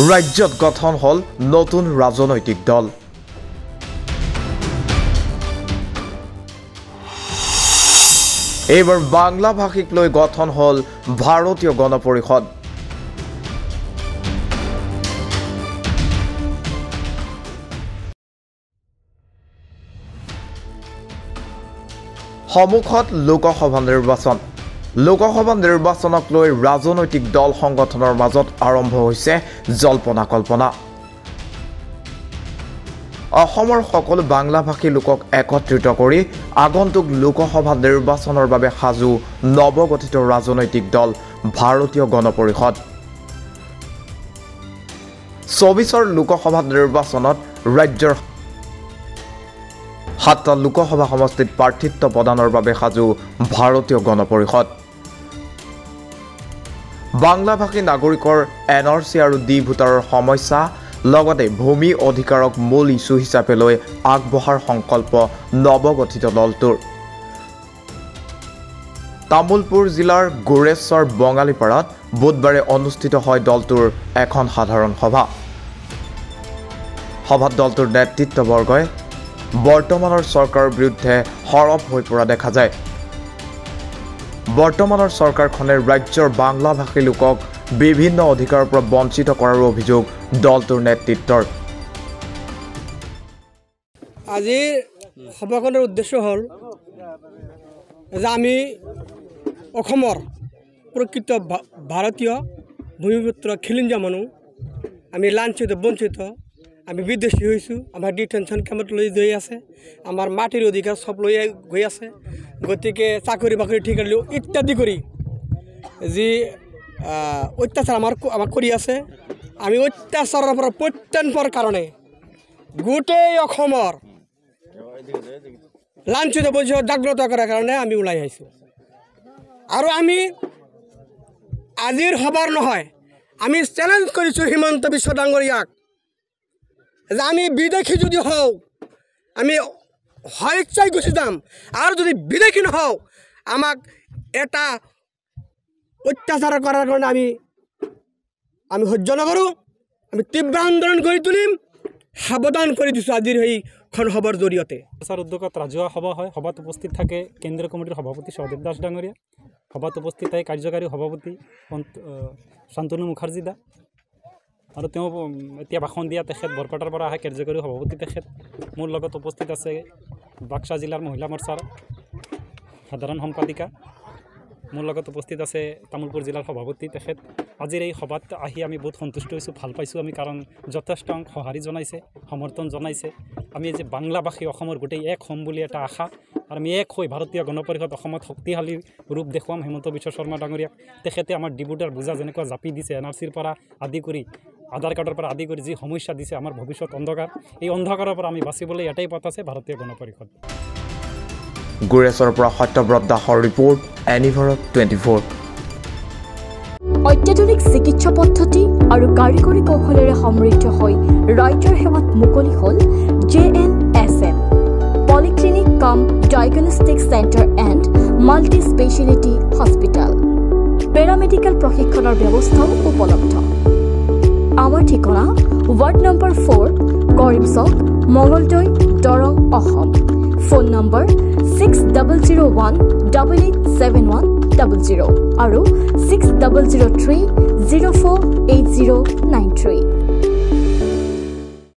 ৰাজ্যত গঠন হল নতুন ৰাজনৈতিক দল। এইবাৰ বাংলা ভাষিক লৈ গঠন হল ভাৰতীয় গণ পৰিষদ। সন্মুখত লোকসভা নিৰ্বাচন। লোকসভা নিৰ্বাচনক লৈ ৰাজনৈতিক দল সংগঠনৰ মাজত আৰম্ভ হৈছে জল্পনা কল্পনা। অসমৰ সকলো বাংলাভাষী লোকক একত্ৰিত কৰি আগন্তুক লোকসভা নিৰ্বাচনৰ বাবে সাজু নৱগঠিত ৰাজনৈতিক দল ভাৰতীয় গণ পৰিষদ। ২৪ৰ লোকসভা নিৰ্বাচনত ৰাজ্যৰ ৭টা লোকসভা সমষ্টিত প্ৰাৰ্থিত্ব প্ৰদানৰ বাবে সাজু ভাৰতীয় গণ পৰিষদ। বাংলাভাষী নাগৰিকৰ NRC আৰু ডি ভোটাৰৰ সমস্যা লগতে ভূমি অধিকাৰক মূল ইছ্যু হিচাপে লৈ আগবঢ়াৰ সংকল্প নৱগঠিত দলটোৰ। তামুলপুৰ জিলাৰ গোৰেশ্বৰ বঙালীপাৰাত বুধবাৰে অনুষ্ঠিত হয় দলটোৰ এখন সাধাৰণ সভা। সভাত দলটোৰ নেতৃত্ববৰ্গই বৰ্তমানৰ চৰকাৰৰ বিৰুদ্ধে সৰব হৈ পৰা দেখা যায়। বৰ্তমানৰ চৰকাৰখনে ৰাজ্যৰ বাংলাভাষী লোকক বিভিন্ন অধিকাৰৰ পৰা বঞ্চিত কৰাৰ অভিযোগ দলটোৰ নেতৃত্বৰ। আজিৰ সভাখনৰ উদ্দেশ্য হ'ল যে আমি অসমৰ প্ৰকৃত ভাৰতীয় ভূমিপুত্ৰ খিলঞ্জীয়া মানুহ, আমি লাঞ্ছিত বঞ্চিত, আমি বিদেশী হৈছোঁ, আমাৰ ডিটেনশ্যন কেম্পত লৈ গৈ আছে, আমাৰ মাটিৰ অধিকাৰ চব লৈ গৈ আছে। গতিকে চাকৰি বাকৰি ঠিকা দিলেও ইত্যাদি কৰি যি অত্যাচাৰ আমাক কৰি আছে, আমি অত্যাচাৰৰ পৰা প্ৰত্যান পোৱাৰ কাৰণে গোটেই অসমৰ লাঞ্ছিত বঞ্চিত জাগ্ৰত কৰাৰ কাৰণে আমি ওলাই আহিছোঁ। আৰু আমি আজিৰ সভাৰ নহয়, আমি চেলেঞ্জ কৰিছোঁ হিমন্ত বিশ্ব ডাঙৰীয়াক যে আমি বিদেশী যদি হওঁ আমি স্বেচ্ছাই গুচি যাম, আৰু যদি বিদেশী নহওঁ আমাক এটা অত্যাচাৰ কৰাৰ কাৰণে আমি সহ্য নকৰোঁ, আমি তীব্ৰ আন্দোলন কৰি তুলিম, সাৱধান কৰি দিছোঁ আজিৰ সেইখন সভাৰ জৰিয়তে। ছাৰ উদ্যোগত ৰাজহুৱা সভা হয়। সভাত উপস্থিত থাকে কেন্দ্ৰীয় কমিটিৰ সভাপতি সহদেৱ দাস ডাঙৰীয়া, সভাত উপস্থিত থাকে কাৰ্যকাৰী সভাপতি শান্তনু মুখাৰ্জী দা, আৰু তেওঁ এতিয়া ভাষণ দিয়া তেখেত বৰপেটাৰ পৰা আহে কাৰ্যকাৰী সভাপতি তেখেত। মোৰ লগত উপস্থিত আছে বাক্সা জিলাৰ মহিলা মৰ্চাৰ সাধাৰণ সম্পাদিকা, মোৰ লগত উপস্থিত আছে তামুলপুৰ জিলাৰ সভাপতি তেখেত। আজিৰ এই সভাত আহি আমি বহুত সন্তুষ্ট হৈছোঁ, ভাল পাইছোঁ আমি, কাৰণ যথেষ্ট সঁহাৰি জনাইছে, সমৰ্থন জনাইছে। আমি যে বাংলাভাষী অসমৰ গোটেই এক হ'ম বুলি এটা আশা, আৰু আমি এক হৈ ভাৰতীয় গণ পৰিষদ অসমত শক্তিশালী ৰূপ দেখুৱাম হিমন্ত বিশ্ব শৰ্মা ডাঙৰীয়াক। তেখেতে আমাৰ ডিব্ৰুগড় বোজা যেনেকুৱা জাপি দিছে, NRCৰ পৰা আদি কৰি আধাৰ কাৰ্ডৰ পৰা আদি কৰি যি সমস্যা দিছে, আমাৰ ভৱিষ্যত অন্ধকাৰ, এই অন্ধকাৰৰ পৰা আমি বাচিবলৈ এটাই পথ আছে, ভাৰতীয় গণ পৰিষদ। গোৰেশ্বৰৰ পৰা সত্যব্ৰত দাসৰ ৰিপৰ্ট, এনিভাৰত 24। অত্যাধুনিক চিকিৎসা পদ্ধতি আৰু কাৰিকৰী কৌশলেৰে সমৃদ্ধ হৈ ৰাইজৰ সেৱাত মুকলি হ'ল JNSM পলিক্লিনিক কাম diagnostic centre and multi speciality hospital. Paramedical প্ৰশিক্ষণৰ ব্যৱস্থাও উপলব্ধ। আমাৰ ঠিকনা ৱাৰ্ড নম্বৰ 4, কৰিম চক, মঙলদৈ, দৰং, অসম। ফোন নম্বৰ 6001887100 আৰু 6003048093।